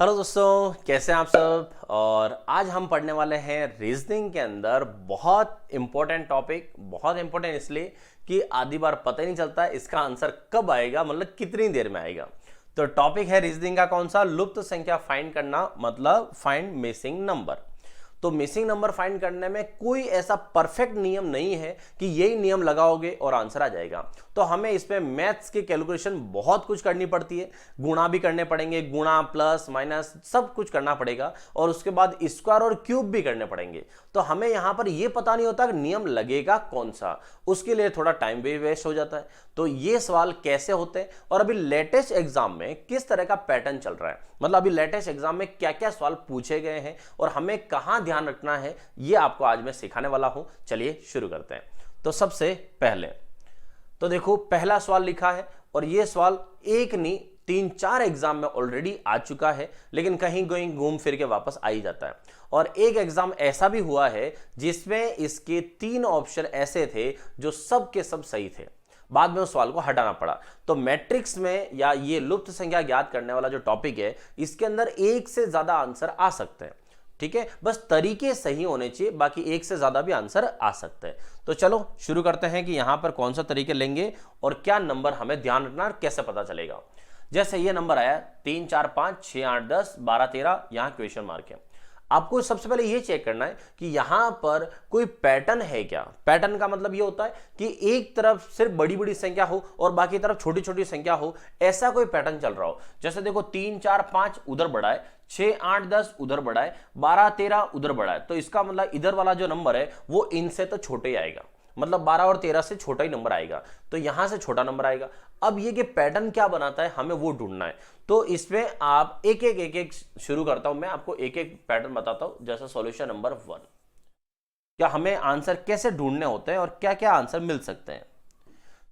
Hello दोस्तों, कैसे हैं आप सब। और आज हम पढ़ने वाले हैं रीजनिंग के अंदर बहुत इंपॉर्टेंट टॉपिक। बहुत इंपॉर्टेंट इसलिए कि आधी बार पता ही नहीं चलता है इसका आंसर कब आएगा, मतलब कितनी देर में आएगा। तो टॉपिक है रीजनिंग का कौन सा, लुप्त संख्या फाइंड करना, मतलब फाइंड मिसिंग नंबर। तो मिसिंग नंबर फाइंड करने में कोई ऐसा परफेक्ट नियम नहीं है कि यही नियम लगाओगे और आंसर आ जाएगा। तो हमें इसमें मैथ्स की कैलकुलेशन बहुत कुछ करनी पड़ती है, गुणा भी करने पड़ेंगे, गुणा प्लस माइनस सब कुछ करना पड़ेगा, और उसके बाद स्क्वायर और क्यूब भी करने पड़ेंगे। तो हमें यहां पर यह पता नहीं होता कि नियम लगेगा कौन सा, उसके लिए थोड़ा टाइम भी वेस्ट हो जाता है। तो ये सवाल कैसे होते हैं और अभी लेटेस्ट एग्जाम में किस तरह का पैटर्न चल रहा है, मतलब अभी लेटेस्ट एग्जाम में क्या क्या सवाल पूछे गए हैं और हमें कहां ध्यान रखना है, ये आपको आज मैं सिखाने वाला हूं। चलिए शुरू करते हैं। तो सबसे पहले तो देखो, पहला सवाल लिखा है और ये सवाल एक नहीं 3-4 एग्जाम में ऑलरेडी आ चुका है, लेकिन कहीं कहीं घूम फिर के वापस आ ही जाता है। और एक एग्जाम ऐसा भी हुआ है जिसमें इसके 3 ऑप्शन ऐसे थे जो सब के सब सही थे, बाद में उस सवाल को हटाना पड़ा। तो मैट्रिक्स में या ये लुप्त संख्या ज्ञात करने वाला जो टॉपिक है, इसके अंदर एक से ज्यादा आंसर आ सकते हैं। ठीक है, बस तरीके सही होने चाहिए, बाकी एक से ज्यादा भी आंसर आ सकते हैं। तो चलो शुरू करते हैं कि यहां पर कौन सा तरीके लेंगे और क्या नंबर हमें ध्यान रखना और कैसे पता चलेगा। जैसे ये नंबर आया 3, 4, 5, 6, 8, 10, 12, 13, यहां क्वेश्चन मार्क है। आपको सबसे पहले ये चेक करना है कि यहां पर कोई पैटर्न है क्या। पैटर्न का मतलब ये होता है कि एक तरफ सिर्फ बड़ी बड़ी संख्या हो और बाकी तरफ छोटी छोटी संख्या हो, ऐसा कोई पैटर्न चल रहा हो। जैसे देखो 3, 4, 5 उधर बढ़ा है, 6, 8, 10 उधर बढ़ा है, 12, 13 उधर बढ़ा है। तो इसका मतलब इधर वाला जो नंबर है वो इनसे तो छोटे ही आएगा, मतलब 12 और 13 से छोटा ही नंबर आएगा, तो यहां से छोटा नंबर आएगा। अब ये कि पैटर्न क्या बनाता है हमें वो ढूंढना है। तो इसमें आप एक एक शुरू करता हूं, मैं आपको एक एक पैटर्न बताता हूं। जैसा सॉल्यूशन नंबर 1, क्या हमें आंसर कैसे ढूंढने होते हैं और क्या क्या आंसर मिल सकते हैं।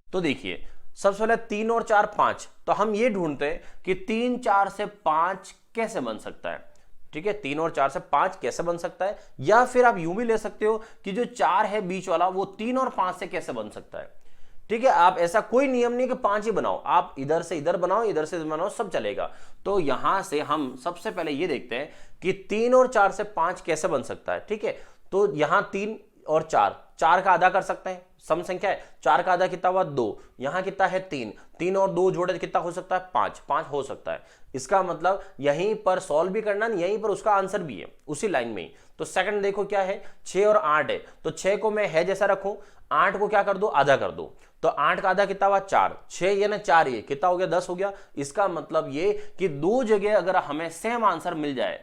तो देखिए, सबसे पहले 3 और 4, 5, तो हम ये ढूंढते हैं कि 3, 4 से 5 कैसे बन सकता है। ठीक है, 3 और 4 से 5 कैसे बन सकता है, या फिर आप यूं भी ले सकते हो कि जो 4 है बीच वाला वो 3 और 5 से कैसे बन सकता है। ठीक है, आप ऐसा कोई नियम नहीं कि 5 ही बनाओ, आप इधर से इधर बनाओ, इधर से बनाओ, सब चलेगा। तो यहां से हम सबसे पहले ये देखते हैं कि 3 और 4 से 5 कैसे बन सकता है। ठीक है, तो यहां 3 और 4 का आधा कर सकते हैं, सम संख्या है। 4 का आधा कितना हुआ 2, यहां कितना है 3, 3 और 2 जोड़े कितना हो सकता है 5 हो सकता है। इसका मतलब यहीं पर सॉल्व भी करना, यहीं पर उसका आंसर भी है उसी लाइन में ही। तो सेकंड देखो क्या है, 6 और 8 है, तो 6 को मैं है जैसा रखूं, 8 को क्या कर दो आधा कर दो। तो 8 का आधा कितना हुआ 4, 6 ये ना 4 ये कितना हो गया 10 हो गया। इसका मतलब ये कि दो जगह अगर हमें सेम आंसर मिल जाए,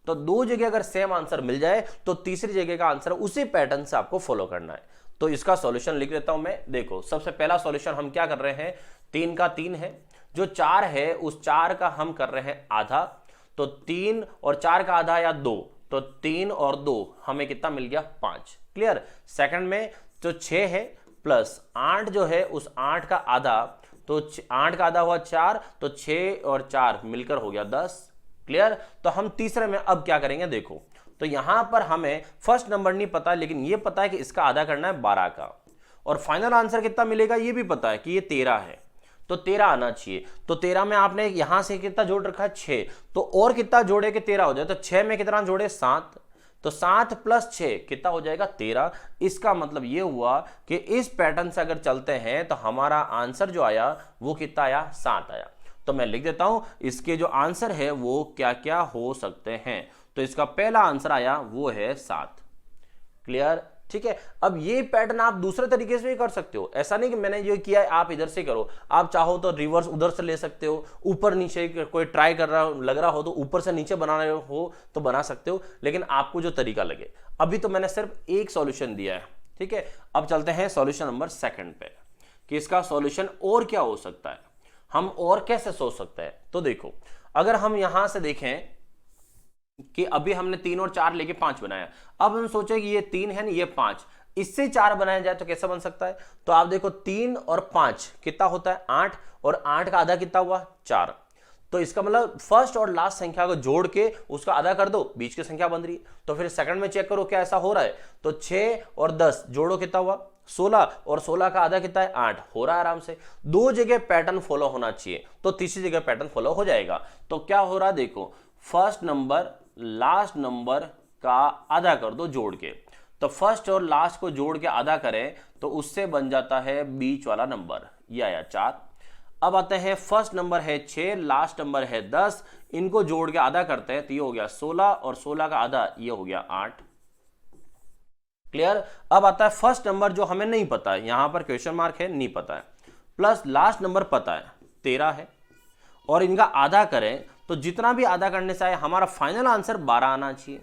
तो दो जगह अगर सेम आंसर मिल जाए तो तीसरी जगह का आंसर उसी पैटर्न से आपको फॉलो करना है। तो इसका सॉल्यूशन लिख देता हूं मैं। देखो सबसे पहला सॉल्यूशन हम क्या कर रहे हैं, 3 का 3 है, जो 4 है उस 4 का हम कर रहे हैं आधा, तो 3 और 4 का आधा या 2, तो 3 और 2 हमें कितना मिल गया 5। क्लियर। सेकंड में जो 6 है प्लस 8 जो है उस 8 का आधा, तो 8 का आधा हुआ 4, तो 6 और 4 मिलकर हो गया 10। क्लियर। तो हम तीसरे में अब क्या करेंगे, देखो तो यहां पर हमें फर्स्ट नंबर नहीं पता, लेकिन यह पता है कि इसका आधा करना है 12 का, और फाइनल आंसर कितना मिलेगा ये भी पता है कि ये 13 है, तो 13 आना चाहिए। तो 13 में आपने यहां से कितना जोड़ रखा है 6, तो और कितना जोड़े कि 13 हो जाए, तो 6 में कितना जोड़े 7, तो 7 प्लस 6 कितना हो जाएगा 13। इसका मतलब ये हुआ कि इस पैटर्न से अगर चलते हैं तो हमारा आंसर जो आया वो कितना आया 7 आया। तो मैं लिख देता हूं इसके जो आंसर है वो क्या क्या हो सकते हैं। तो इसका पहला आंसर आया वो है 7। क्लियर। ठीक है, अब ये पैटर्न आप दूसरे तरीके से भी कर सकते हो, ऐसा नहीं कि मैंने ये किया है आप इधर से करो। आप चाहो तो रिवर्स उधर से ले सकते हो, ऊपर नीचे कोई ट्राई कर रहा लग रहा हो तो ऊपर से नीचे बना रहे हो तो बना सकते हो, लेकिन आपको जो तरीका लगे। अभी तो मैंने सिर्फ एक सॉल्यूशन दिया है। ठीक है, अब चलते हैं सॉल्यूशन नंबर 2 पे कि इसका सॉल्यूशन और क्या हो सकता है, हम और कैसे सोच सकते हैं। तो देखो, अगर हम यहां से देखें कि अभी हमने 3 और 4 लेके 5 बनाया, अब हम सोचे कि ये 3 है ना ये 5, इससे 4 बनाया जाए तो कैसे बन सकता है। तो आप देखो 3 और 5 कितना होता है 8, और 8 का आधा कितना हुआ 4, तो इसका मतलब फर्स्ट और लास्ट संख्या को जोड़ के उसका आधा कर दो, बीच की संख्या बन रही है। तो फिर सेकंड में चेक करो क्या ऐसा हो रहा है, तो 6 और 10 जोड़ो कितना हुआ 16, और 16 का आधा कितना है 8, हो रहा है आराम से। दो जगह पैटर्न फॉलो होना चाहिए तो तीसरी जगह पैटर्न फॉलो हो जाएगा। तो क्या हो रहा है देखो, फर्स्ट नंबर लास्ट नंबर का आधा कर दो जोड़ के। तो फर्स्ट और लास्ट को जोड़ के आधा करें तो उससे बन जाता है बीच वाला नंबर, ये आया 4। अब आते हैं फर्स्ट नंबर है 6, लास्ट नंबर है 10, इनको जोड़ के आधा करते हैं तो ये हो गया 16 और 16 का आधा ये हो गया 8। क्लियर। अब आता है फर्स्ट नंबर जो हमें नहीं पता है, यहां पर क्वेश्चन मार्क है, नहीं पता है, प्लस लास्ट नंबर पता है 13 है, और इनका आधा करें तो जितना भी आधा करने से आए हमारा फाइनल आंसर 12 आना चाहिए।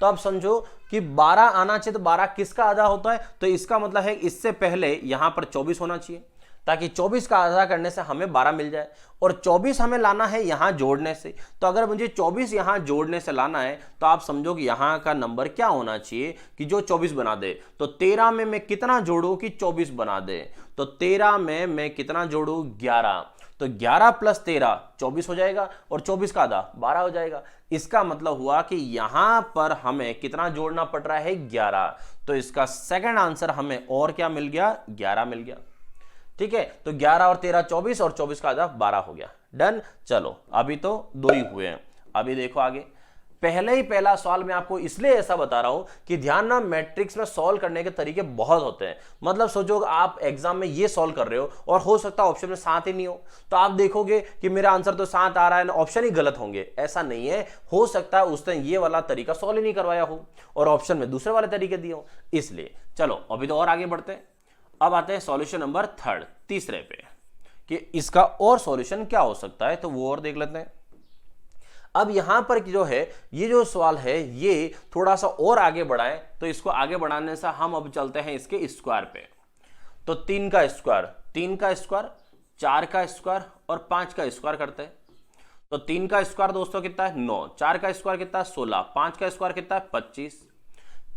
तो अब समझो कि 12 आना चाहिए, तो 12 किसका आधा होता है, तो इसका मतलब है इससे पहले यहां पर 24 होना चाहिए, ताकि 24 का आधा करने से हमें 12 मिल जाए, और 24 हमें लाना है यहां जोड़ने से। तो अगर मुझे 24 यहां जोड़ने से लाना है तो आप समझो कि यहां का नंबर क्या होना चाहिए कि जो 24 बना दे। तो 13 में मैं कितना जोड़ूं कि 24 बना दे, तो 13 में मैं कितना जोड़ूं 11, तो 11 प्लस 13 24 हो जाएगा, और 24 का आधा 12 हो जाएगा। इसका मतलब हुआ कि यहां पर हमें कितना जोड़ना पड़ रहा है 11, तो इसका सेकंड आंसर हमें और क्या मिल गया 11 मिल गया। ठीक है, तो 11 और 13 24, और 24 का आधा 12 हो गया। डन। चलो अभी तो 2 ही हुए हैं, अभी देखो आगे। पहले ही पहला सवाल मैं आपको इसलिए ऐसा बता रहा हूं कि ध्यान ना, मैट्रिक्स में सॉल्व करने के तरीके बहुत होते हैं। मतलब सोचो आप एग्जाम में ये सॉल्व कर रहे हो और हो सकता है ऑप्शन में 7 ही नहीं हो, तो आप देखोगे कि मेरा आंसर तो 7 आ रहा है, ऑप्शन ही गलत होंगे। ऐसा नहीं है, हो सकता है उसने ये वाला तरीका सॉल्व ही नहीं करवाया हो और ऑप्शन में दूसरे वाले तरीके दिए हो, इसलिए। चलो अभी तो और आगे बढ़ते हैं। अब आते हैं सॉल्यूशन नंबर 3, तीसरे पे, कि इसका और सॉल्यूशन क्या हो सकता है, तो वो और देख लेते हैं। अब यहां पर जो है ये जो सवाल है ये थोड़ा सा और आगे बढ़ाएं, तो इसको आगे बढ़ाने से हम अब चलते हैं इसके स्क्वायर पे। तो 3 का स्क्वायर, 3 का स्क्वायर, 4 का स्क्वायर और 5 का स्क्वायर करते हैं। तो 3 का स्क्वायर दोस्तों कितना है 9, 4 का स्क्वायर कितना है 16, 5 का स्क्वायर कितना है 25।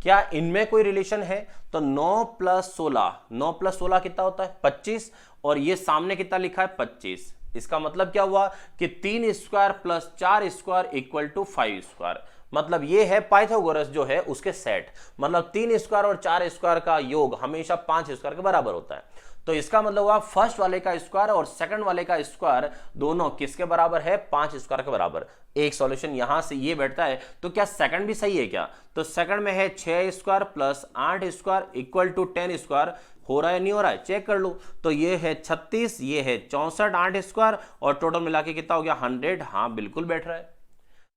क्या इनमें कोई रिलेशन है, तो 9 प्लस 16, 9 प्लस 16 कितना होता है 25, और ये सामने कितना लिखा है 25। इसका मतलब क्या हुआ कि 3 square plus 4 square equal to 5 square. मतलब ये है पाइथागोरस जो है उसके सेट, मतलब 3 स्क्वायर और 4 स्क्वायर का योग हमेशा 5 स्क्वायर के बराबर होता है। तो इसका मतलब हुआ फर्स्ट वाले का स्क्वायर और सेकंड वाले का स्क्वायर दोनों किसके बराबर है 5 स्क्वायर के बराबर। एक सॉल्यूशन यहां से ये बैठता है, तो क्या सेकंड भी सही है क्या, तो सेकंड में है 6 square plus 8 square equal to 10 square. हो रहा है नहीं हो रहा है चेक कर लो। तो ये है 36, ये है 64, 8 स्क्वायर और टोटल मिला के कितना हो गया 100। हाँ बिल्कुल बैठ रहा है।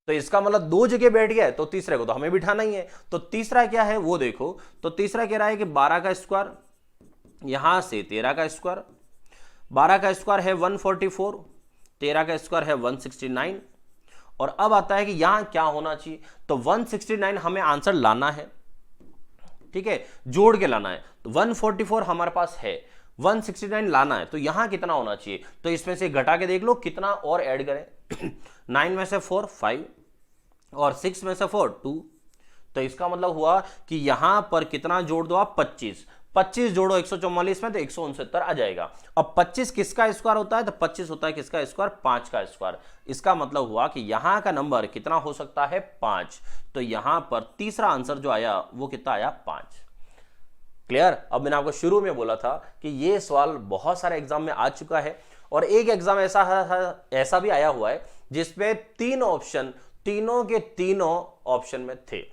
तो इसका मतलब 2 जगह बैठ गया है, तो तीसरे को तो हमें बिठाना ही है। तो तीसरा क्या है वो देखो, तो तीसरा कह रहा है कि 12 का स्क्वायर, यहां से 13 का स्क्वायर, 12 का स्क्वायर है 144, 13 का स्क्वायर है 169। और अब आता है कि यहां क्या होना चाहिए, तो 169 हमें आंसर लाना है, ठीक है, जोड़ के लाना है। तो 144 हमारे पास है, 169 लाना है, तो यहां कितना होना चाहिए, तो इसमें से घटा के देख लो कितना और ऐड करें 9 में से 4 5 और 6 में से 4 2। तो इसका मतलब हुआ कि यहां पर कितना जोड़ दो आप 25, 25 जोड़ो 144 में तो 169 आ जाएगा। अब 25 किसका स्क्वायर होता है, तो 25 होता है किसका स्क्वायर 5 का स्क्वायर। इसका मतलब हुआ कि यहां का नंबर कितना हो सकता है 5। तो यहां पर तीसरा आंसर जो आया वो कितना आया 5। क्लियर। अब मैंने आपको शुरू में बोला था कि ये सवाल बहुत सारे एग्जाम में आ चुका है, और एक एग्जाम ऐसा भी आया हुआ है जिसमें 3 ऑप्शन, तीनों के तीनों ऑप्शन में थे,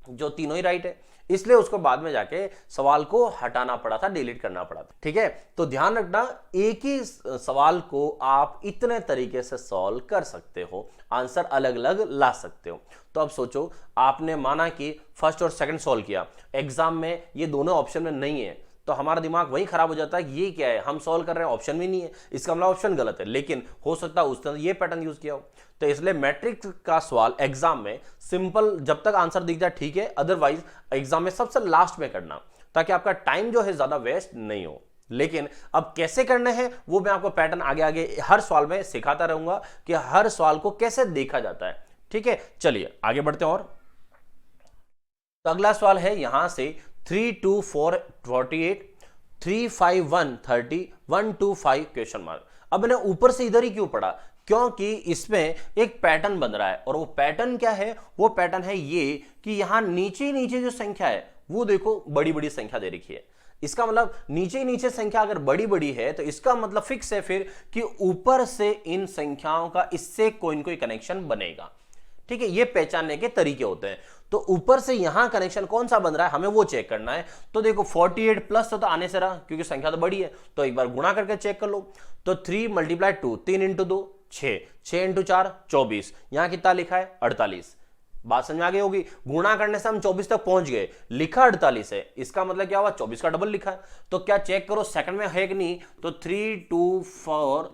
जो तीनों ही राइट है, इसलिए उसको बाद में जाके सवाल को हटाना पड़ा था, डिलीट करना पड़ा था। ठीक है, तो ध्यान रखना एक ही सवाल को आप इतने तरीके से सॉल्व कर सकते हो, आंसर अलग अलग ला सकते हो। तो अब सोचो आपने माना कि फर्स्ट और सेकंड सॉल्व किया, एग्जाम में ये दोनों ऑप्शन में नहीं है, तो हमारा दिमाग वही खराब हो जाता है कि ये क्या है, हम सॉल्व कर रहे हैं ऑप्शन भी नहीं है, इसका मतलब ऑप्शन गलत है, लेकिन हो सकता है उसने ये पैटर्न यूज किया हो। तो इसलिए मैट्रिक्स का सवाल एग्जाम में सिंपल जब तक आंसर दिख जाए ठीक है, अदरवाइज एग्जाम में सबसे लास्ट में करना, ताकि आपका टाइम जो है ज्यादा वेस्ट नहीं हो। लेकिन अब कैसे करने हैं वो मैं आपको पैटर्न आगे आगे हर सवाल में सिखाता रहूंगा कि हर सवाल को कैसे देखा जाता है। ठीक है, चलिए आगे बढ़ते हैं। और तो अगला सवाल है यहां से 3 2 4 48 3 5 1 30 1 2 5 क्वेश्चन मार्क। अब मैंने ऊपर से इधर ही क्यों पढ़ा, क्योंकि इसमें एक पैटर्न बन रहा है, और वो पैटर्न क्या है, वो पैटर्न है ये कि यहां नीचे नीचे जो संख्या है वो देखो बड़ी बड़ी संख्या दे रखी है। इसका मतलब नीचे नीचे संख्या अगर बड़ी बड़ी है तो इसका मतलब फिक्स है फिर कि ऊपर से इन संख्याओं का इससे कोई न कोई कनेक्शन बनेगा। ठीक है, ये पहचानने के तरीके होते हैं। तो ऊपर से यहां कनेक्शन कौन सा बन रहा है हमें वो चेक करना है। तो देखो 48 प्लस तो आने से रहा क्योंकि संख्या तो बड़ी है, तो एक बार गुणा करके चेक कर लो। तो 3 × 2 3 × 2 6, 6 × 4 24, यहां कितना लिखा है 48। बात समझ आ गई होगी, गुणा करने से हम 24 तक पहुंच गए, लिखा 48 है, इसका मतलब क्या हुआ 24 का डबल लिखा है। तो क्या चेक करो सेकंड में है कि नहीं, तो 3 2 4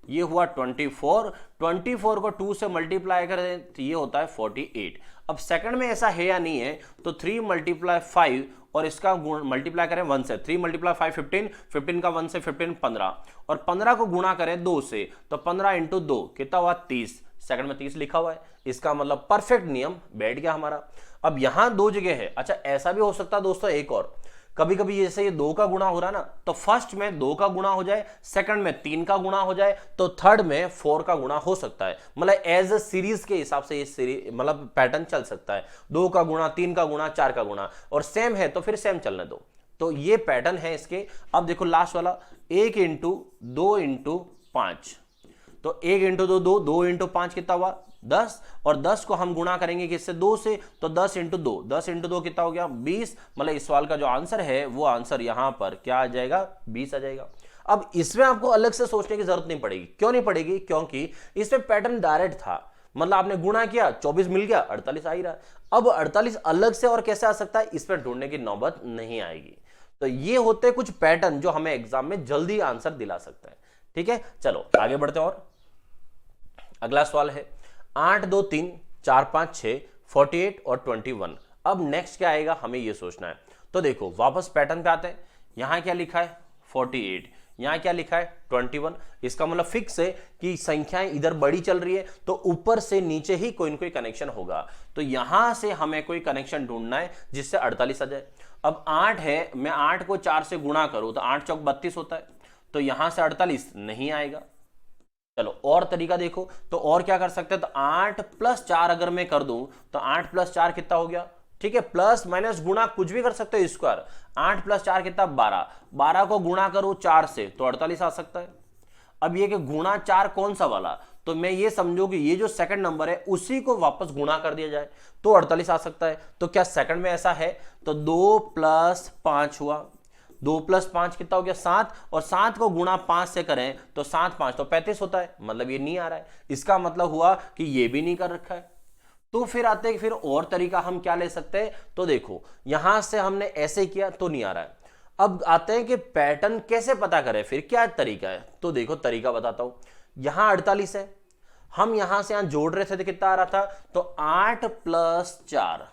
ये हुआ 24, 24 को 2 से मल्टीप्लाई करें तो ये होता है 48। अब सेकंड में ऐसा है या नहीं है, तो 3 × 5 और इसका मल्टीप्लाई करें 1 से, 3 × 5 15, 15 का 1 से 15 15, और 15 को गुणा करें 2 से, तो 15 × 2 कितना हुआ 30, सेकंड में 30 लिखा हुआ है, इसका मतलब परफेक्ट नियम बैठ गया हमारा। अब यहां दो जगह है, अच्छा ऐसा भी हो सकता है दोस्तों एक और, कभी कभी जैसे ये 2 का गुणा हो रहा है ना, तो फर्स्ट में 2 का गुणा हो जाए, सेकंड में 3 का गुणा हो जाए, तो थर्ड में 4 का गुणा हो सकता है। मतलब एज अ सीरीज के हिसाब से ये सीरीज मतलब पैटर्न चल सकता है, 2 का गुणा, 3 का गुणा, 4 का गुणा, और सेम है तो फिर सेम चलने दो। तो ये पैटर्न है इसके। अब देखो लास्ट वाला 1 × 2 × 5, तो 1 × 2 2, 2 × 5 कितना हुआ 10, और 10 को हम गुणा करेंगे किससे 2 से, तो 10 × 2, 10 × 2 कितना हो गया 20। मतलब इस सवाल का जो आंसर है वो आंसर यहां पर क्या आ जाएगा 20 आ जाएगा। अब इसमें आपको अलग से सोचने की जरूरत नहीं पड़ेगी, क्यों नहीं पड़ेगी, क्योंकि इसमें पैटर्न डायरेक्ट था, मतलब आपने गुणा किया 24 मिल गया, 48 आ ही रहा। अब 48 अलग से और कैसे आ सकता है, इस पर ढूंढने की नौबत नहीं आएगी। तो ये होते कुछ पैटर्न जो हमें एग्जाम में जल्दी आंसर दिला सकता है। ठीक है, चलो आगे बढ़ते हैं। और अगला सवाल है 8 2 3 4 5 6 48 और 21। अब नेक्स्ट क्या आएगा हमें ये सोचना है। तो देखो वापस पैटर्न पे आते हैं, यहां क्या लिखा है 48, यहां क्या लिखा है 21। इसका मतलब फिक्स है कि संख्याएं इधर बड़ी चल रही है तो ऊपर से नीचे ही कोई ना कोई कनेक्शन होगा। तो यहां से हमें कोई कनेक्शन ढूंढना है जिससे 48 आ जाए। अब 8 है, मैं 8 को 4 से गुणा करूं तो 8 चौक 32 होता है, तो यहां से 48 नहीं आएगा। चलो और तरीका देखो, तो और क्या कर सकते हैं, तो 8 + 4 अगर मैं कर दूं तो 8 + 4 कितना हो गया, ठीक है, प्लस माइनस गुणा कुछ भी कर सकते हो स्क्वायर। 8 + 4 कितना 12, 12 को गुणा करूं 4 से तो 48 आ सकता है। अब ये कि गुणा 4 कौन सा वाला, तो मैं ये समझू कि ये जो सेकंड नंबर है उसी को वापस गुणा कर दिया जाए तो 48 आ सकता है। तो क्या सेकंड में ऐसा है, तो 2 + 5 हुआ, 2 + 5 कितना हो गया 7, और 7 को गुणा 5 से करें तो 7 5 तो 35 होता है, मतलब ये नहीं आ रहा है। इसका मतलब हुआ कि ये भी नहीं कर रखा है। तो फिर आते हैं फिर और तरीका हम क्या ले सकते हैं, तो देखो यहां से हमने ऐसे किया तो नहीं आ रहा है। अब आते हैं कि पैटर्न कैसे पता करें, फिर क्या तरीका है। तो देखो तरीका बताता हूं, यहां 48 है, हम यहां से यहां जोड़ रहे थे तो कितना आ रहा था, तो 8 + 4,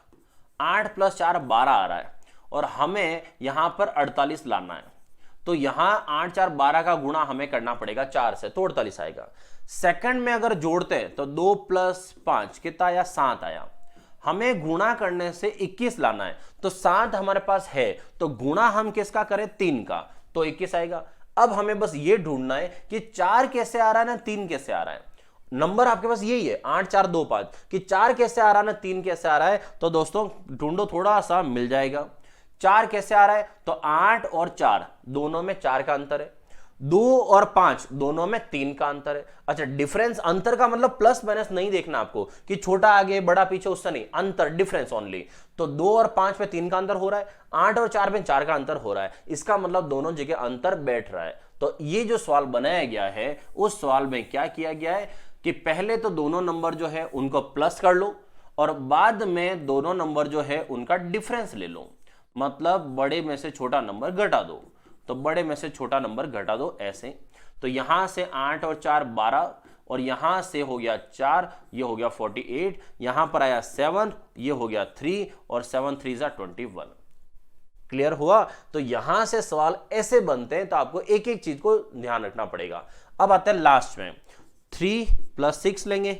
8 + 4 12 आ रहा है, और हमें यहां पर 48 लाना है। तो यहां 8 4 12 का गुणा हमें करना पड़ेगा 4 से, तो 48 आएगा। सेकंड में अगर जोड़ते हैं तो 2 + 5 कितना आया 7 आया, हमें गुणा करने से 21 लाना है, तो 7 हमारे पास है, तो गुणा हम किसका करें 3 का, तो 21 आएगा। अब हमें बस ये ढूंढना है कि 4 कैसे आ रहा है ना 3 कैसे आ रहा है। नंबर आपके पास यही है 8 4 2 5 कि 4 कैसे आ रहा है ना 3 कैसे आ रहा है। तो दोस्तों ढूंढो, थोड़ा सा मिल जाएगा। 4 कैसे आ रहा है, तो 8 और 4 दोनों में 4 का अंतर है, 2 और 5 दोनों में 3 का अंतर है। अच्छा डिफरेंस, अंतर का मतलब प्लस माइनस नहीं देखना आपको कि छोटा आगे बड़ा पीछे, उससे नहीं, अंतर डिफरेंस ओनली। तो 2 और 5 में 3 का अंतर हो रहा है, 8 और 4 में 4 का अंतर हो रहा है, इसका मतलब दोनों जगह अंतर बैठ रहा है। तो ये जो सवाल बनाया गया है उस सवाल में क्या किया गया है कि पहले तो दोनों नंबर जो है उनको प्लस कर लो और बाद में दोनों नंबर जो है उनका डिफरेंस ले लो, मतलब बड़े में से छोटा नंबर घटा दो, तो बड़े में से छोटा नंबर घटा दो ऐसे। तो यहां से 8 और 4 12, और यहां से हो गया 4, ये हो गया 48, यहां पर आया 7, ये हो गया 3, और 7 3 = 21। क्लियर हुआ। तो यहां से सवाल ऐसे बनते हैं, तो आपको एक एक चीज को ध्यान रखना पड़ेगा। अब आते हैं लास्ट में, 3 + 6 लेंगे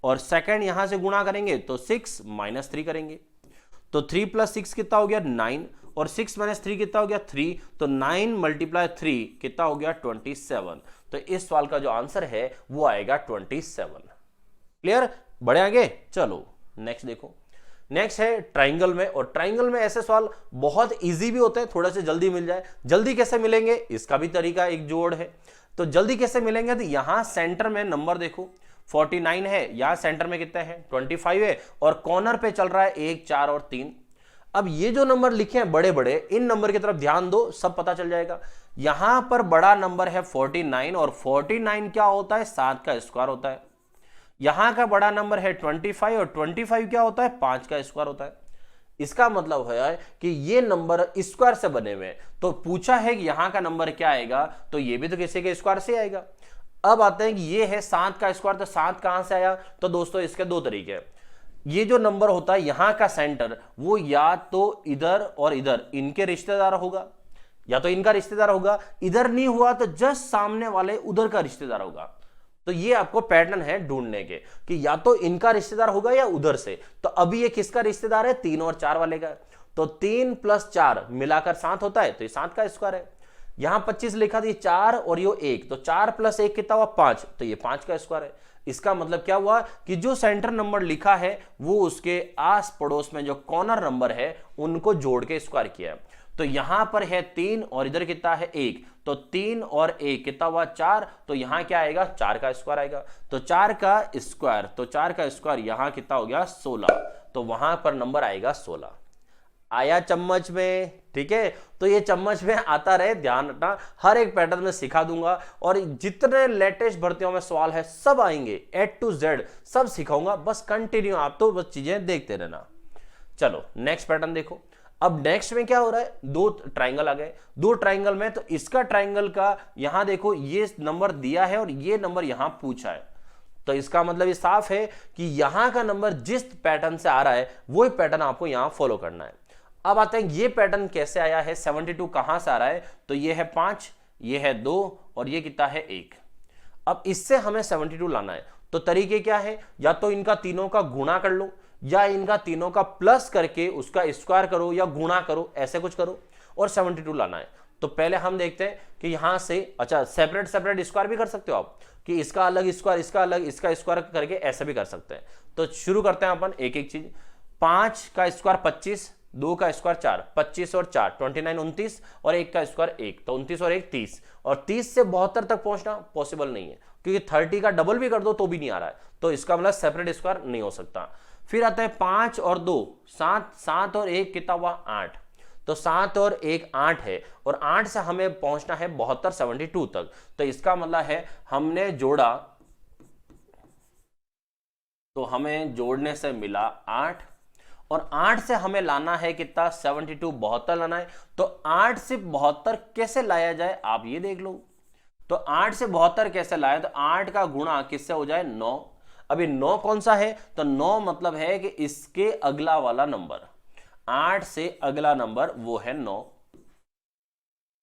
और सेकंड यहां से गुणा करेंगे तो 6 - 3 करेंगे, तो 3 + 6 कितना हो गया 9, और 6 - 3 कितना हो गया 3, तो 9 × 3 कितना हो गया 27। तो इस सवाल का जो आंसर है वो आएगा 27। क्लियर, बड़े आगे। चलो नेक्स्ट देखो, नेक्स्ट है ट्राइंगल में। और ट्राइंगल में ऐसे सवाल बहुत इजी भी होते हैं, थोड़ा से जल्दी मिल जाए। जल्दी कैसे मिलेंगे, इसका भी तरीका एक जोड़ है। तो जल्दी कैसे मिलेंगे, तो यहां सेंटर में नंबर देखो 49 है, यहां सेंटर में कितने हैं 25 है, और कॉर्नर पे चल रहा है 1, 4 और 3। अब ये जो नंबर लिखे हैं बड़े बड़े, इन नंबर की तरफ ध्यान दो, सब पता चल जाएगा। यहां पर बड़ा नंबर है 49, और 49 क्या होता है 7 का स्क्वायर होता है। यहां का बड़ा नंबर है 25, और 25 क्या होता है 5 का स्क्वायर होता है। इसका मतलब है कि ये नंबर स्क्वायर से बने हुए हैं। तो पूछा है कि यहां का नंबर क्या आएगा, तो ये भी तो किसी के स्क्वायर से आएगा। अब आते हैं कि ये है 7 का स्क्वायर, तो 7 कहां से आया, तो दोस्तों इसके दो तरीके हैं। ये जो नंबर होता है यहां का सेंटर, वो या तो इधर और इधर इनके रिश्तेदार होगा, या तो इनका रिश्तेदार होगा, इधर नहीं हुआ तो जस्ट सामने वाले उधर का रिश्तेदार होगा। तो ये आपको पैटर्न है ढूंढने के कि या तो इनका रिश्तेदार होगा या उधर से। तो अभी ये किसका रिश्तेदार है, 3 और 4 वाले का। तो 3 + 4 मिलाकर 7 होता है, तो ये 7 का स्क्वायर है। यहां 25 लिखा था, 4 और ये 1, तो 4 + 1 कितना हुआ 5, तो ये 5 का स्क्वायर है। इसका मतलब क्या हुआ कि जो सेंटर नंबर लिखा है वो उसके आस पड़ोस में जो कॉर्नर नंबर है उनको जोड़ के स्क्वायर किया है। तो यहां पर है 3 और इधर कितना है 1, तो 3 और 1 कितना हुआ 4, तो यहां क्या आएगा 4 का स्क्वायर आएगा। तो 4 का स्क्वायर, तो 4 का स्क्वायर यहां कितना हो गया 16, तो वहां पर नंबर आएगा 16। आया चम्मच में, ठीक है। तो ये चम्मच में आता रहे, ध्यान रखना, हर एक पैटर्न में सिखा दूंगा, और जितने लेटेस्ट भर्तियों में सवाल है सब आएंगे, A to Z सब सिखाऊंगा, बस कंटिन्यू, आप तो बस चीजें देखते रहना। चलो नेक्स्ट पैटर्न देखो। अब नेक्स्ट में क्या हो रहा है, 2 ट्राइंगल आ गए, 2 ट्राइंगल में, तो इसका ट्राइंगल का यहां देखो ये नंबर दिया है और ये नंबर यहां पूछा है। तो इसका मतलब ये साफ है कि यहां का नंबर जिस पैटर्न से आ रहा है वही पैटर्न आपको यहां फॉलो करना है। अब आते हैं ये पैटर्न कैसे आया है, 72 कहां से आ रहा है, तो ये है 5, ये है 2 और ये कितना है 1। अब इससे हमें 72 लाना है, तो तरीके क्या है, या तो इनका तीनों का गुणा कर लो, या इनका तीनों का प्लस करके उसका स्क्वायर करो या गुणा करो, ऐसे कुछ करो और 72 लाना है। तो पहले हम देखते हैं कि यहां से, अच्छा सेपरेट सेपरेट स्क्वायर भी कर सकते हो आप, कि इसका अलग स्क्वायर, इसका अलग, इसका स्क्वायर करके ऐसे भी कर सकते हैं। तो शुरू करते हैं अपन एक एक चीज। 5 का स्क्वायर 25, 2 का स्क्वायर 4, 25 और 4 29 29, और 1 का स्क्वायर 1, तो 29 और 1 30, और 30 से 72 तक पहुंचना पॉसिबल नहीं है, क्योंकि 30 का डबल भी कर दो तो भी नहीं आ रहा है, तो इसका मतलब सेपरेट स्क्वायर नहीं हो सकता। फिर आता है 5 और 2 7, 7 और 1 कितना हुआ 8, तो 7 और 1 8 है, और 8 से हमें पहुंचना है 72 72 तक। तो इसका मतलब है हमने जोड़ा, तो हमें जोड़ने से मिला 8, और 8 से हमें लाना है कितना 72 72 लाना है। तो 8 से 72 कैसे लाया जाए आप ये देख लो। तो 8 से 72 कैसे लाए, तो 8 का गुणा किससे हो जाए 9। अभी 9 कौन सा है, तो 9 मतलब है कि इसके अगला वाला नंबर, 8 से अगला नंबर वो है 9।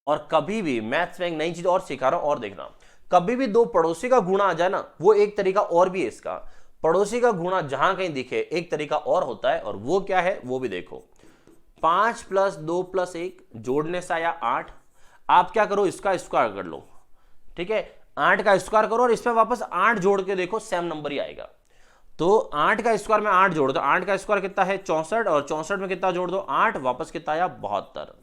और कभी भी मैथ्स में एक नई चीज और सिखा रहा हूं, और देखना, कभी भी 2 पड़ोसी का गुणा आ जाए ना, वो एक तरीका और भी है इसका। पड़ोसी का गुणा जहां कहीं दिखे एक तरीका और होता है, और वो क्या है वो भी देखो। 5 + 2 + 1 जोड़ने से आया 8, आप क्या करो इसका स्क्वायर कर लो, ठीक है, 8 का स्क्वायर करो और इसमें वापस 8 जोड़ के देखो, सेम नंबर ही आएगा। तो 8 का स्क्वायर में 8 जोड़ दो, 8 का स्क्वायर कितना है 64, और 64 में कितना जोड़ दो 8, वापस कितना आया 72।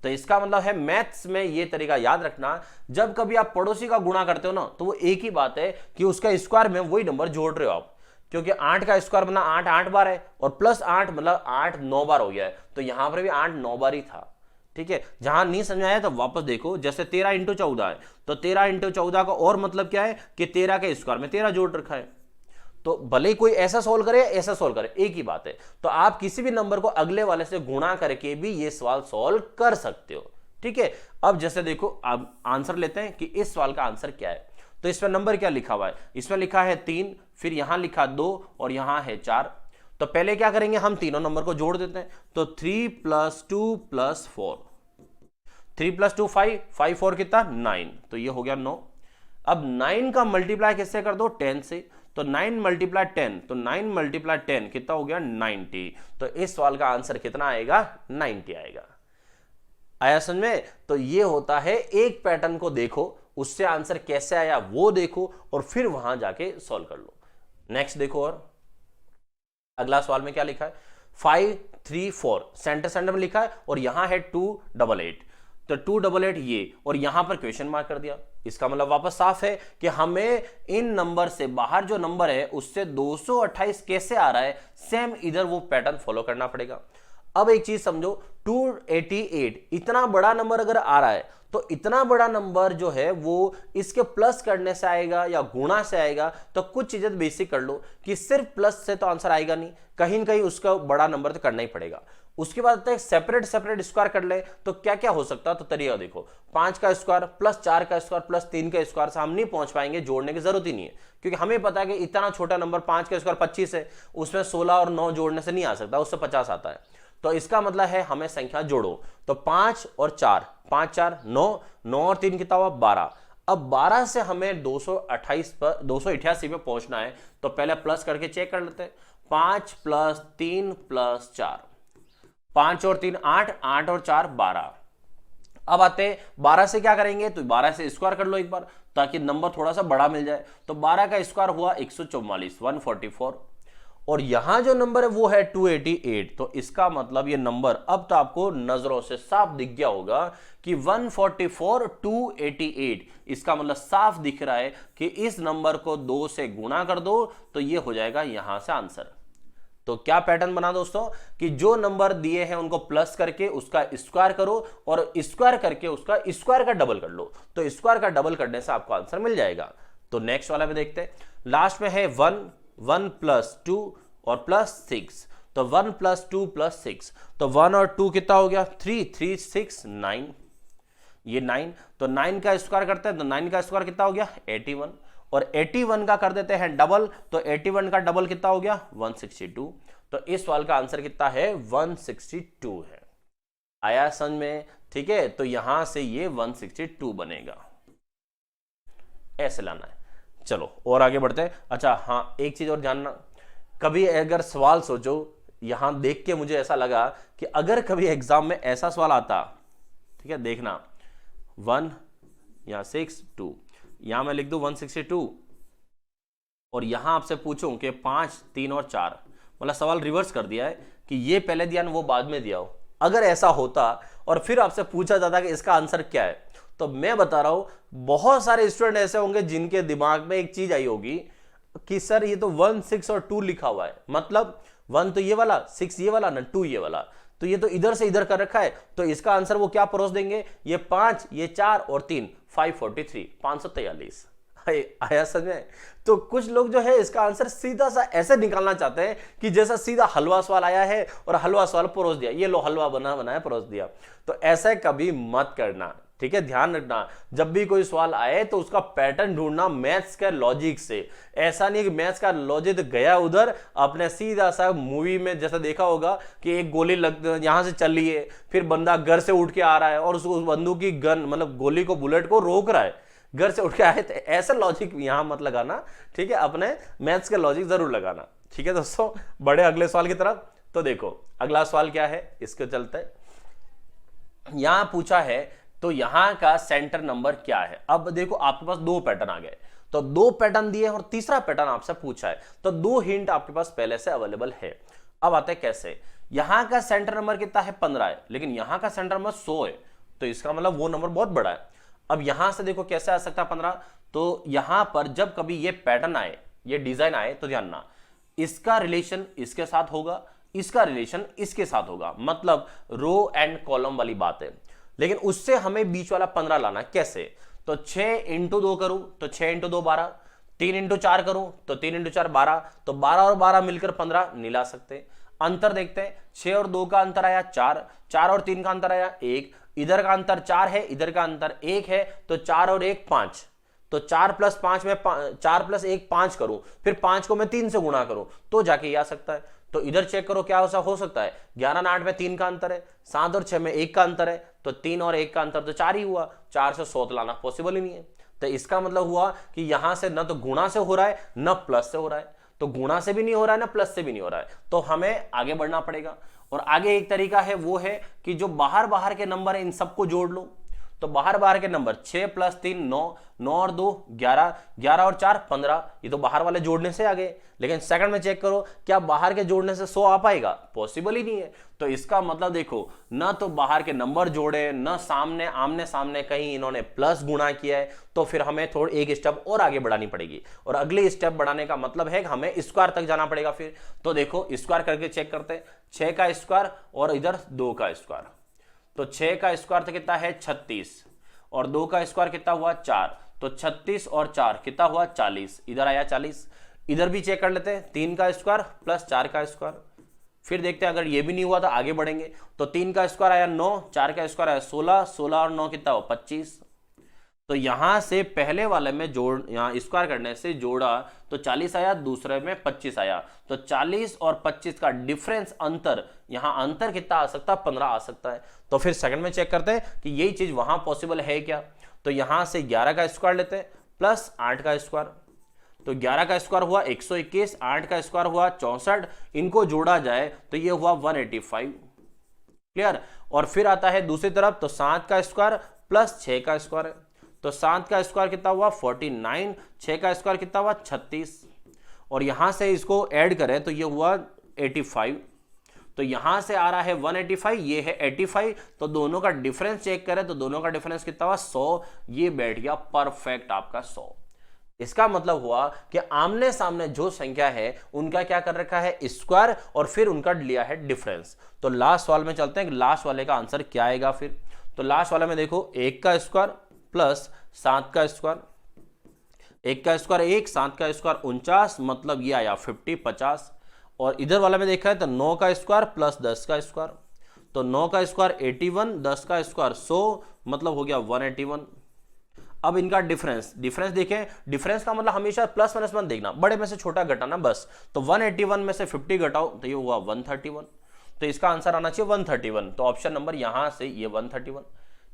तो इसका मतलब है मैथ्स में ये तरीका याद रखना, जब कभी आप पड़ोसी का गुणा करते हो ना, तो वो एक ही बात है कि उसका स्क्वायर में वही नंबर जोड़ रहे हो आप, क्योंकि 8 का स्क्वायर बना 8 8 बार है, और प्लस 8 मतलब 8 9 बार हो गया है, तो यहां पर भी 8 9 बार ही था, ठीक है। जहां नहीं समझाया तो वापस देखो, जैसे 13 × 14 है, तो 13 × 14 का और मतलब क्या है कि 13 के स्क्वायर में 13 जोड़ रखा है। तो भले ही कोई ऐसा सोल्व करे ऐसा सोल्व करे, एक ही बात है। तो आप किसी भी नंबर को अगले वाले से गुणा करके भी ये सवाल सोल्व कर सकते हो, ठीक है। अब जैसे देखो, अब आंसर लेते हैं कि इस सवाल का आंसर क्या है। तो इसमें नंबर क्या लिखा हुआ है, इसमें लिखा है 3, फिर यहां लिखा 2 और यहां है 4। तो पहले क्या करेंगे, हम तीनों नंबर को जोड़ देते हैं। तो 3 + 2 + 4, 3 + 2 5, 5 4 कितना 9, तो ये हो गया 9। अब 9 का मल्टीप्लाई किससे कर दो 10 से, तो 9 × 10, तो 9 × 10 कितना हो गया 90। तो इस सवाल का आंसर कितना आएगा 90 आएगा। आया समझ में। तो ये होता है, एक पैटर्न को देखो, उससे आंसर कैसे आया वो देखो, और फिर वहां जाके सॉल्व कर लो। नेक्स्ट देखो, और अगला सवाल में क्या लिखा है, 5 3 4 सेंटर सेंटर में लिखा है, और यहां है 2 8 8। तो 288 ये, और यहां पर क्वेश्चन मार्क कर दिया। इसका मतलब वापस साफ है कि हमें इन नंबर से बाहर जो नंबर है उससे 228 कैसे आ रहा है, सेम इधर वो पैटर्न फॉलो करना पड़ेगा। अब एक चीज समझो, 288 इतना बड़ा नंबर अगर आ रहा है तो इतना बड़ा नंबर जो है वो इसके प्लस करने से आएगा या गुणा से आएगा। तो कुछ चीजें बेसिक कर लो कि सिर्फ प्लस से तो आंसर आएगा नहीं, कहीं ना कहीं उसका बड़ा नंबर तो करना ही पड़ेगा। उसके बाद सेपरेट सेपरेट स्क्वायर कर ले तो क्या क्या हो सकता है, तो तरीका देखो, 5 का स्क्वायर प्लस 4 का स्क्वायर प्लस 3 का स्क्वायर से हम नहीं पहुंच पाएंगे, जोड़ने की जरूरत ही नहीं है, क्योंकि हमें पता है कि इतना छोटा नंबर 5 का स्क्वायर 25 है, उसमें 16 और 9 जोड़ने से नहीं आ सकता, उससे 50 आता है। तो इसका मतलब है हमें संख्या जोड़ो, तो 5 और 4, 5 4 9, 9 और 3 कितना हुआ 12। अब 12 से हमें 288 पे पहुंचना है, तो पहले प्लस करके चेक कर लेते हैं। 5 प्लस 3 प्लस 4, 5 और 3 8, 8 और 4 12। अब आते 12 से क्या करेंगे, तो 12 से स्क्वायर कर लो एक बार ताकि नंबर थोड़ा सा बड़ा मिल जाए। तो 12 का स्क्वायर हुआ 144, 144, और यहां जो नंबर है वो है 288। तो इसका मतलब ये नंबर अब तो आपको नजरों से साफ दिख गया होगा कि 144 288। इसका मतलब साफ दिख रहा है कि इस नंबर को 2 से गुणा कर दो तो ये हो जाएगा यहां से आंसर। तो क्या पैटर्न बना दोस्तों कि जो नंबर दिए हैं उनको प्लस करके उसका स्क्वायर करो और स्क्वायर करके उसका स्क्वायर का डबल कर लो, तो स्क्वायर का डबल करने से आपको आंसर मिल जाएगा। तो नेक्स्ट वाला में देखते हैं, लास्ट में है 1 1 प्लस 2 और प्लस 6। तो 1 प्लस 2 प्लस 6, तो 1 और 2 कितना हो गया 3 3 6 9, ये 9। तो 9 का स्क्वायर करते हैं, तो 9 का स्क्वायर कितना हो गया 81, और 81 का कर देते हैं डबल, तो 81 का डबल कितना हो गया 162। तो इस सवाल का आंसर कितना है 162 है। आया समझ में, ठीक है। तो यहां से ये 162 बनेगा, ऐसे लाना है। चलो और आगे बढ़ते हैं। अच्छा हाँ, एक चीज और जानना, कभी अगर सवाल सोचो, यहां देख के मुझे ऐसा लगा कि अगर कभी एग्जाम में ऐसा सवाल आता, ठीक है, देखना 1 या 6 2, यहां मैं लिख दूं 162, और यहां आपसे पूछूं कि 5 3 और 4, मतलब सवाल रिवर्स कर दिया है कि ये पहले दिया ना वो बाद में दिया हो। अगर ऐसा होता और फिर आपसे पूछा जाता कि इसका आंसर क्या है, तो मैं बता रहा हूं बहुत सारे स्टूडेंट ऐसे होंगे जिनके दिमाग में एक चीज आई होगी कि सर ये तो 1 6 और 2 लिखा हुआ है, मतलब 1 तो ये वाला, 6 ये वाला ना, 2 ये वाला, तो ये तो इधर से इधर कर रखा है, तो इसका आंसर वो क्या परोस देंगे, ये 5 ये 4 और 3 543 543। आया समझ में। तो कुछ लोग जो है इसका आंसर सीधा सा ऐसे निकालना चाहते हैं कि जैसा सीधा हलवा सवाल आया है और हलवा सवाल परोस दिया, ये लो हलवा बना बनाया परोस दिया। तो ऐसा कभी मत करना, ठीक है, ध्यान रखना। जब भी कोई सवाल आए तो उसका पैटर्न ढूंढना मैथ्स का लॉजिक से। ऐसा नहीं कि मैथ्स का लॉजिक गया उधर, आपने सीधा सा मूवी में जैसा देखा होगा कि एक गोली यहां से चल रही है, फिर बंदा घर से उठ के आ रहा है और उस बंदूक की गन मतलब गोली को, बुलेट को रोक रहा है, घर से उठ के आए। तो ऐसा लॉजिक यहां मत लगाना, ठीक है, अपने मैथ्स का लॉजिक जरूर लगाना। ठीक है दोस्तों, बड़े अगले सवाल की तरफ। तो देखो अगला सवाल क्या है, इसके चलते यहां पूछा है तो यहां का सेंटर नंबर क्या है। अब देखो आपके पास 2 पैटर्न आ गए, तो 2 पैटर्न दिए और तीसरा पैटर्न आपसे पूछा है, तो 2 हिंट आपके पास पहले से अवेलेबल है। अब आते हैं कैसे, यहां का सेंटर नंबर कितना है 15 है, लेकिन यहां का सेंटर नंबर 100 है, तो इसका मतलब वो नंबर बहुत बड़ा है। अब यहां से देखो कैसे आ सकता है 15, तो यहां पर जब कभी ये पैटर्न आए, ये डिजाइन आए, तो ध्यान ना, इसका रिलेशन इसके साथ होगा, इसका रिलेशन इसके साथ होगा, मतलब रो एंड कॉलम वाली बात है। लेकिन उससे हमें बीच वाला 15 लाना, कैसे, तो 6 इंटू 2 करूं तो 6 इंटू 2 12, 3 इंटू 4 करूं तो 3 इंटू 4 12, तो 12 और 12 मिलकर 15 नहीं ला सकते। अंतर देखते हैं, 6 और 2 का अंतर आया 4, 4 और 3 का अंतर आया 1, इधर का अंतर 4 है, इधर का अंतर 1 है, तो 4 और 1 5, तो 4 प्लस 5 में 4 प्लस 1 5 करूं, फिर 5 को मैं 3 से गुणा करूं तो जाके ये आ सकता है। तो इधर चेक करो क्या हो सकता है, 11 और 8 में 3 का अंतर है, 7 और 6 में 1 का अंतर है, तो 3 और 1 का अंतर तो 4 ही हुआ, 4 से 100 लाना पॉसिबल ही नहीं है। तो इसका मतलब हुआ कि यहां से न तो गुणा से हो रहा है न प्लस से हो रहा है, तो गुणा से भी नहीं हो रहा है ना प्लस से भी नहीं हो रहा है, तो हमें आगे बढ़ना पड़ेगा। और आगे एक तरीका है, वो है कि जो बाहर बाहर के नंबर है इन सबको जोड़ लो। तो बाहर बाहर के नंबर 6 + 3 9, 9 और 2 11, 11 और 4 15, ये तो बाहर वाले जोड़ने से आ गए। लेकिन सेकंड में चेक करो, क्या बाहर के जोड़ने से 100 आ पाएगा? पॉसिबल ही नहीं है। तो इसका मतलब देखो, ना तो बाहर के नंबर जोड़े, ना सामने आमने सामने कहीं इन्होंने प्लस गुणा किया है, तो फिर हमें थोड़ी एक स्टेप और आगे बढ़ानी पड़ेगी, और अगले स्टेप बढ़ाने का मतलब है कि हमें स्क्वायर तक जाना पड़ेगा फिर। तो देखो स्क्वायर करके चेक करते हैं, 6 का स्क्वायर और इधर 2 का स्क्वायर, तो 6 का स्क्वायर तो कितना है 36, और 2 का स्क्वायर कितना हुआ 4, तो 36 और 4 कितना हुआ 40, इधर आया 40। इधर भी चेक कर लेते हैं, 3 का स्क्वायर प्लस 4 का स्क्वायर, फिर देखते हैं अगर ये भी नहीं हुआ तो आगे बढ़ेंगे। तो 3 का स्क्वायर आया 9, 4 का स्क्वायर आया 16, 16 और 9 कितना हुआ 25। तो यहां से पहले वाले में जोड़, यहां स्क्वायर करने से जोड़ा तो 40 आया, दूसरे में 25 आया, तो 40 और 25 का डिफरेंस अंतर, यहां अंतर कितना आ सकता है 15 आ सकता है। तो फिर सेकंड में चेक करते हैं कि यही चीज वहां पॉसिबल है क्या। तो यहां से 11 का स्क्वायर लेते हैं प्लस 8 का स्क्वायर, तो 11 का स्क्वायर हुआ 121, 8 का स्क्वायर हुआ 64, इनको जोड़ा जाए तो ये हुआ 185। क्लियर। और फिर आता है दूसरी तरफ, तो 7 का स्क्वायर प्लस 6 का स्क्वायर, तो 7 का स्क्वायर कितना हुआ 49, 6 का स्क्वायर कितना हुआ 36, और यहां से इसको ऐड करें तो ये हुआ 85। तो यहां से आ रहा है 185, ये है 85, तो दोनों का डिफरेंस चेक करें तो दोनों का डिफरेंस कितना हुआ 100, ये बैठ गया परफेक्ट आपका 100। इसका मतलब हुआ कि आमने सामने जो संख्या है उनका क्या कर रखा है स्क्वायर, और फिर उनका लिया है डिफरेंस। तो लास्ट सवाल में चलते हैं, लास्ट वाले का आंसर क्या आएगा फिर। तो लास्ट वाले में देखो 1 का स्क्वायर प्लस 7 का स्क्वायर, 1 का स्क्वायर 1, 7 का स्क्वायर 49, मतलब ये आया 50 50। और इधर वाला में देखा है तो 9 का स्क्वायर प्लस 10 का स्क्वायर, तो 9 का स्क्वायर 81, 10 का स्क्वायर 100, मतलब हो गया 181। अब इनका डिफरेंस देखें, डिफरेंस का मतलब हमेशा प्लस माइनस मत देखना, बड़े में से छोटा घटाना बस। तो 181 में से 50 घटाओ तो ये हुआ 131, तो इसका आंसर आना चाहिए 131। तो ऑप्शन नंबर यहां से ये 131।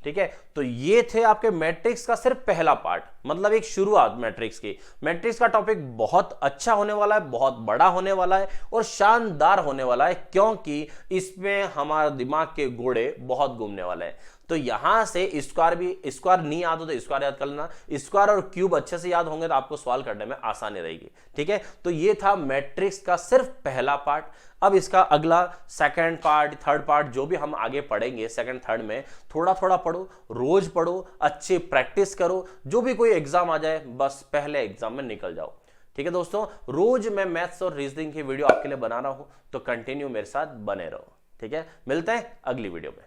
ठीक है, तो ये थे आपके मैट्रिक्स का सिर्फ पहला पार्ट, मतलब एक शुरुआत मैट्रिक्स की। मैट्रिक्स का टॉपिक बहुत अच्छा होने वाला है, बहुत बड़ा होने वाला है और शानदार होने वाला है, क्योंकि इसमें हमारा दिमाग के घोड़े बहुत घूमने वाले हैं। तो यहां से स्क्वायर नहीं याद हो तो स्क्वायर याद कर लेना, स्क्वायर और क्यूब अच्छे से याद होंगे तो आपको सवाल करने में आसानी रहेगी। ठीक है, तो ये था मैट्रिक्स का सिर्फ पहला पार्ट। अब इसका अगला सेकंड पार्ट, थर्ड पार्ट जो भी हम आगे पढ़ेंगे सेकंड थर्ड में, थोड़ा थोड़ा पढ़ो, रोज पढ़ो, अच्छी प्रैक्टिस करो, जो भी कोई एग्जाम आ जाए बस पहले एग्जाम में निकल जाओ। ठीक है दोस्तों, रोज मैं मैथ्स और रीजनिंग की वीडियो आपके लिए बना रहा हूं, तो कंटिन्यू मेरे साथ बने रहो। ठीक है, मिलते हैं अगली वीडियो में।